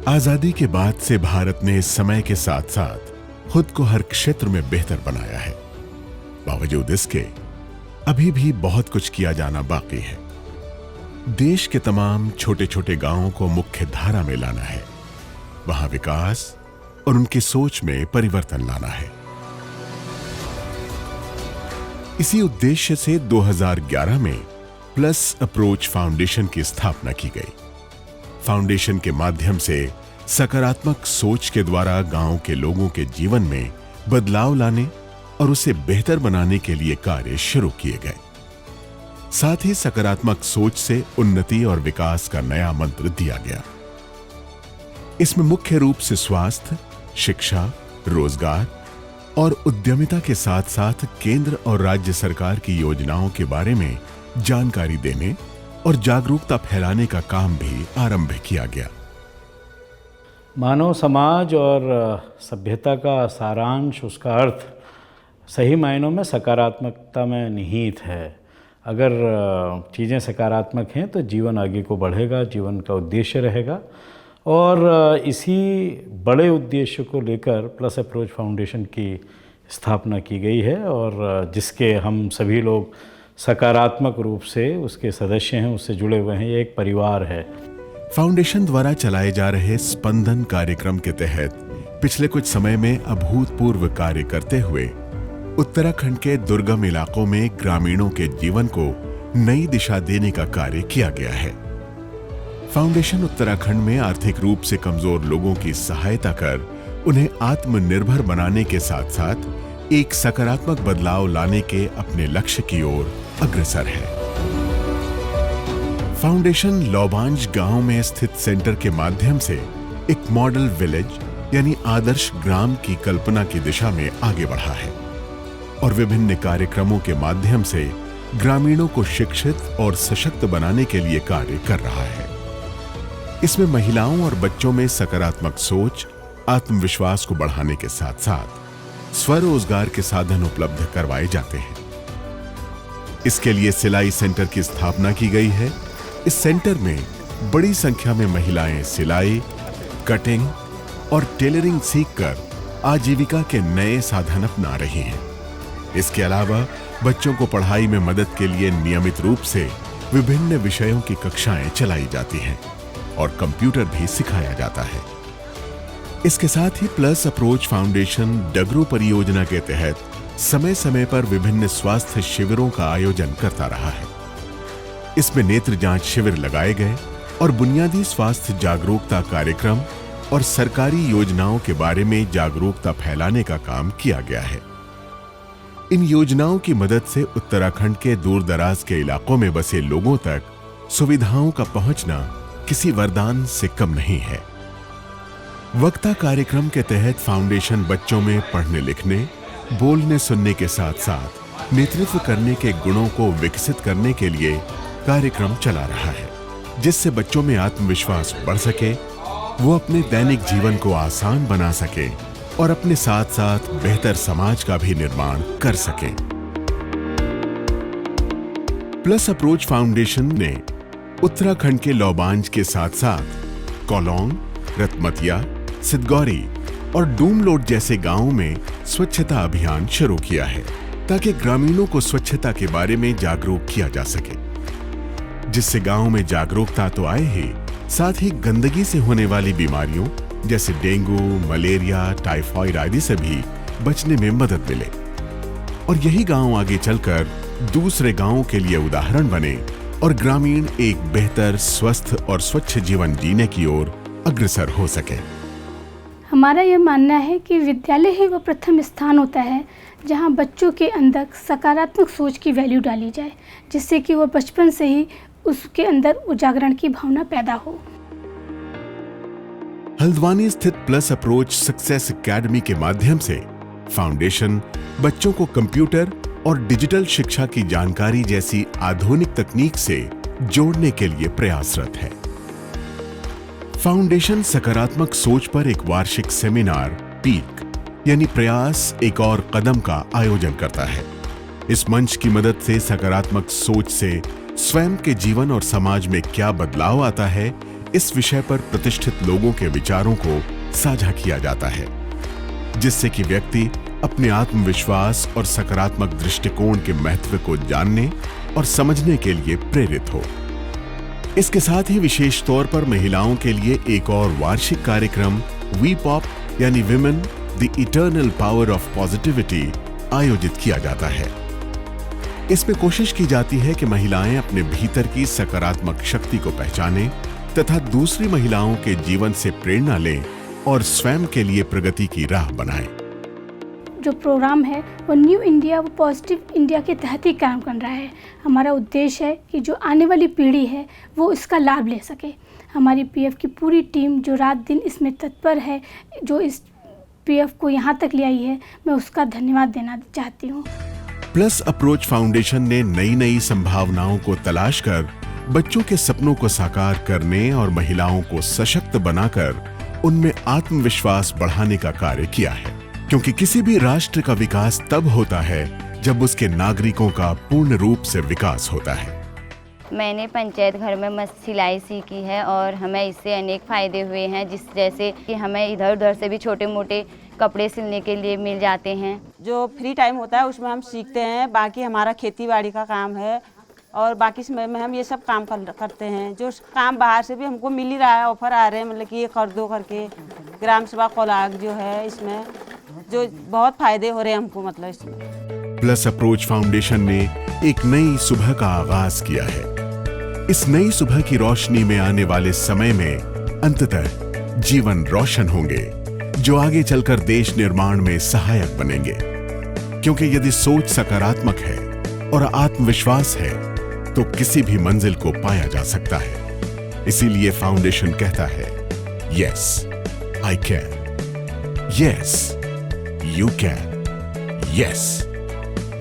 आजादी के बाद से भारत ने समय के साथ साथ खुद को हर क्षेत्र में बेहतर बनाया है। बावजूद इसके अभी भी बहुत कुछ किया जाना बाकी है। देश के तमाम छोटे छोटे गांवों को मुख्य धारा में लाना है, वहां विकास और उनकी सोच में परिवर्तन लाना है। इसी उद्देश्य से 2011 में प्लस अप्रोच फाउंडेशन की स्थापना की गई। फाउंडेशन के माध्यम से सकारात्मक सोच के द्वारा गांव के लोगों के जीवन में बदलाव लाने और उसे बेहतर बनाने के लिए कार्य शुरू किए गए। साथ ही सकारात्मक सोच से उन्नति और विकास का नया मंत्र दिया गया। इसमें मुख्य रूप से स्वास्थ्य, शिक्षा, रोजगार और उद्यमिता के साथ साथ केंद्र और राज्य सरकार की योजनाओं के बारे में जानकारी देने और जागरूकता फैलाने का काम भी आरंभ किया गया। मानव समाज और सभ्यता का सारांश, उसका अर्थ सही मायनों में सकारात्मकता में निहित है। अगर चीज़ें सकारात्मक हैं तो जीवन आगे को बढ़ेगा, जीवन का उद्देश्य रहेगा। और इसी बड़े उद्देश्य को लेकर प्लस अप्रोच फाउंडेशन की स्थापना की गई है और जिसके हम सभी लोग सकारात्मक रूप से उसके सदस्य हैं, उससे जुड़े हुए हैं। ये एक परिवार है। फाउंडेशन द्वारा चलाए जा रहे स्पंदन कार्यक्रम के तहत पिछले कुछ समय में अभूतपूर्व कार्य करते हुए उत्तराखंड के दुर्गम इलाकों में ग्रामीणों के जीवन को नई दिशा देने का कार्य किया गया है। फाउंडेशन उत्तराखंड में आर्थिक रूप से कमजोर लोगों की सहायता कर उन्हें आत्मनिर्भर बनाने के साथ साथ एक सकारात्मक बदलाव लाने के अपने लक्ष्य की ओर अग्रसर है। फाउंडेशन लौबांज गांव में स्थित सेंटर के माध्यम से एक मॉडल विलेज यानी आदर्श ग्राम की कल्पना की दिशा में आगे बढ़ा है और विभिन्न कार्यक्रमों के माध्यम से ग्रामीणों को शिक्षित और सशक्त बनाने के लिए कार्य कर रहा है। इसमें महिलाओं और बच्चों में सकारात्मक सोच, आत्मविश्वास को बढ़ाने के साथ साथ स्वरोजगार के साधन उपलब्ध करवाए जाते हैं। इसके लिए सिलाई सेंटर की स्थापना की गई है। इस सेंटर में बड़ी संख्या में महिलाएं सिलाई, कटिंग और टेलरिंग सीखकर आजीविका के नए साधन अपना रही हैं। इसके अलावा बच्चों को पढ़ाई में मदद के लिए नियमित रूप से विभिन्न विषयों की कक्षाएं चलाई जाती हैं और कंप्यूटर भी सिखाया जाता है। इसके साथ ही प्लस अप्रोच फाउंडेशन डगरू परियोजना के तहत समय समय पर विभिन्न स्वास्थ्य शिविरों का आयोजन करता रहा है। इसमें नेत्र जांच शिविर लगाए गए और बुनियादी स्वास्थ्य जागरूकता कार्यक्रम और सरकारी योजनाओं के बारे में जागरूकता फैलाने का काम किया गया है। इन योजनाओं की मदद से उत्तराखंड के दूर दराज के इलाकों में बसे लोगों तक सुविधाओं का पहुंचना किसी वरदान से कम नहीं है। वक्ता कार्यक्रम के तहत फाउंडेशन बच्चों में पढ़ने लिखने, बोलने सुनने के साथ साथ नेतृत्व करने के गुणों को विकसित करने के लिए कार्यक्रम चला रहा है, जिससे बच्चों में आत्मविश्वास बढ़ सके, वो अपने दैनिक जीवन को आसान बना सके और अपने साथ साथ बेहतर समाज का भी निर्माण कर सके। प्लस अप्रोच फाउंडेशन ने उत्तराखंड के लौबांज के साथ साथ कोलोंग, रतमतिया, सिद्धगौरी और डूमलोड जैसे गांवों में स्वच्छता अभियान शुरू किया है ताकि ग्रामीणों को स्वच्छता के बारे में जागरूक किया जा सके, जिससे गांव में जागरूकता तो आए ही साथ ही गंदगी से होने वाली बीमारियों जैसे डेंगू, मलेरिया, टाइफाइड आदि से भी बचने में मदद मिले और यही गांव आगे चलकर दूसरे गांवों के लिए उदाहरण बने और ग्रामीण एक बेहतर, स्वस्थ और स्वच्छ जीवन जीने की ओर अग्रसर हो सके। हमारा यह मानना है कि विद्यालय ही वो प्रथम स्थान होता है जहां बच्चों के अंदर सकारात्मक सोच की वैल्यू डाली जाए, जिससे कि वो बचपन से ही उसके अंदर उजागरण की भावना पैदा हो। हल्द्वानी स्थित प्लस अप्रोच सक्सेस एकेडमी के माध्यम से फाउंडेशन बच्चों को कंप्यूटर और डिजिटल शिक्षा की जानकारी जैसी आधुनिक तकनीक से जोड़ने के लिए प्रयासरत है। फाउंडेशन सकारात्मक सोच पर एक वार्षिक सेमिनार पीक यानी प्रयास एक और कदम का आयोजन करता है। इस मंच की मदद से सकारात्मक सोच से स्वयं के जीवन और समाज में क्या बदलाव आता है, इस विषय पर प्रतिष्ठित लोगों के विचारों को साझा किया जाता है, जिससे कि व्यक्ति अपने आत्मविश्वास और सकारात्मक दृष्टिकोण के महत्व को जानने और समझने के लिए प्रेरित हो। इसके साथ ही विशेष तौर पर महिलाओं के लिए एक और वार्षिक कार्यक्रम वी-पॉप यानी women the eternal power of positivity आयोजित किया जाता है। इसमें कोशिश की जाती है कि महिलाएं अपने भीतर की सकारात्मक शक्ति को पहचानें तथा दूसरी महिलाओं के जीवन से प्रेरणा लें और स्वयं के लिए प्रगति की राह बनाएं। जो प्रोग्राम है वो न्यू इंडिया वो पॉजिटिव इंडिया के तहत ही काम कर रहा है। हमारा उद्देश्य है कि जो आने वाली पीढ़ी है वो इसका लाभ ले सके। हमारी पीएफ की पूरी टीम जो रात दिन इसमें तत्पर है, जो इस पीएफ को यहाँ तक ले आई है, मैं उसका धन्यवाद देना चाहती हूँ। प्लस अप्रोच फाउंडेशन ने नई नई संभावनाओं को तलाश कर बच्चों के सपनों को साकार करने और महिलाओं को सशक्त बनाकर उनमें आत्मविश्वास बढ़ाने का कार्य किया है, क्योंकि किसी भी राष्ट्र का विकास तब होता है जब उसके नागरिकों का पूर्ण रूप से विकास होता है। मैंने पंचायत घर में सिलाई सीखी है और हमें इससे अनेक फ़ायदे हुए हैं, जिस जैसे कि हमें इधर उधर से भी छोटे मोटे कपड़े सिलने के लिए मिल जाते हैं। जो फ्री टाइम होता है उसमें हम सीखते हैं। बाकी हमारा खेती बाड़ी का काम है और बाकी समय में हम ये सब काम करते हैं। जो काम बाहर से भी हमको मिल ही रहा है, ऑफर आ रहे हैं, मतलब कि ये कर दो करके। ग्राम सभा कोलाग जो है इसमें जो बहुत फायदे हो रहे हैं हमको, मतलब इसमें। प्लस अप्रोच फाउंडेशन ने एक नई सुबह का आगाज किया है। इस नई सुबह की रोशनी में आने वाले समय में अंततः जीवन रोशन होंगे, जो आगे चलकर देश निर्माण में सहायक बनेंगे। क्योंकि यदि सोच सकारात्मक है और आत्मविश्वास है तो किसी भी मंजिल को पाया जा सकता है। इसीलिए फाउंडेशन कहता है, yes I can, yes you can, yes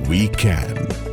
we can.